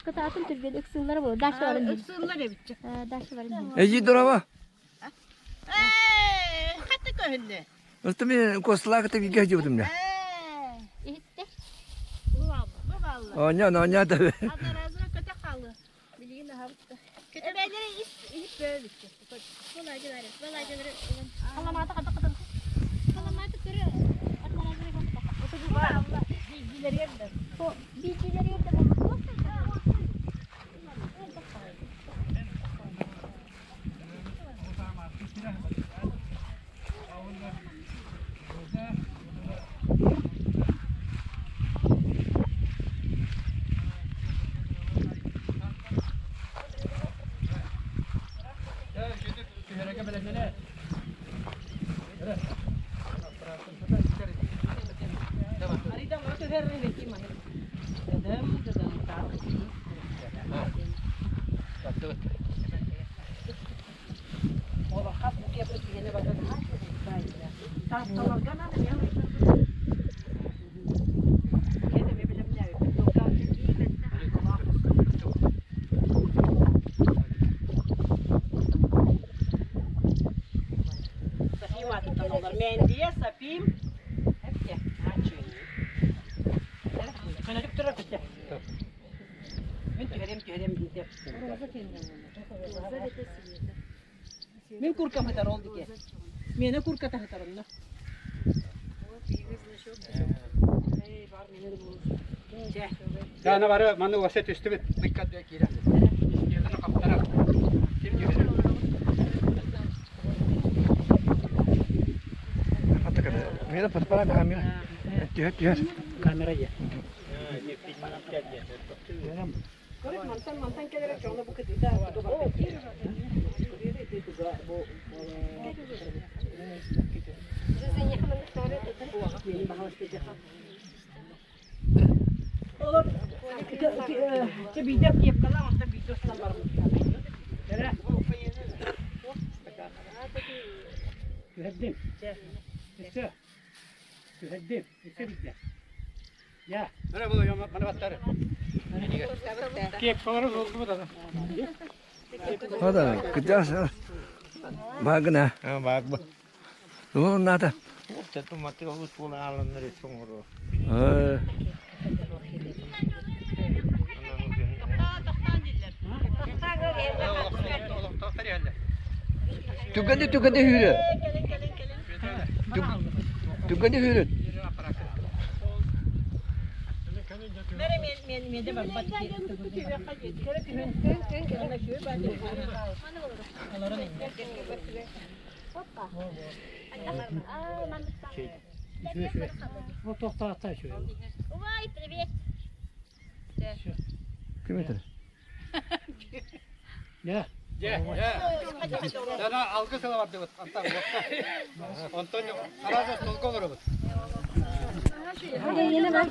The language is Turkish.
Kıtatın türbeli ıksınları bu. Daşı var. Isırlar bitecek. Daşı var. Eci durava. Hatta köhünde. Üstüme kosla kıtıp yiyeceğim dedim ya. İhitte. Bu vallahi. Onya tabii. Adar ağzına kötü kaldı. Bilgin de havutta. Ebeleri ip böyle bitecek. Kolay gider. Kolay gider. Kalamata kadar kadar. Kalamata kırı. Atmarazını kopta. Bu vallahi. Bilgileri yerinde. O bilgileri yok da bu. Mendiye sapayım. Hep ya. Açıyor. Sana dük taraf işte. Ben tüherem diye. Men kurka hatar oldu ki. Mene kurka hatar oldu. Sana var manı vaset üstü dikkat et girer. Yerden kaptara. Kim girer? Hatta kadar. Mera patpara kamera. Tüher. Kamera ye. Mantan kelere çoğuna bu kadar da bu kadar. Olur. Bir de yap kalan da bir dostlar var. Nere? Tüheddim. İşte. Tüheddim. İşte bitti. Ya. Nere bu yama bana battar. Kek falan oldu mu da? Hadi kıcas. Bagna. Ha bak bu. Bu nada. Çatı matı olmuş bu alanları sonra. Tugandi hürü. Tugandi hürü. Men de bak batı. O tohta atar şöyle. Vay привет. Kim etti? Ya. Ya. Sana algı sana vardı bu. Antonio, Antonio, Arazos, Tolgo var bu. Hadi yine bak.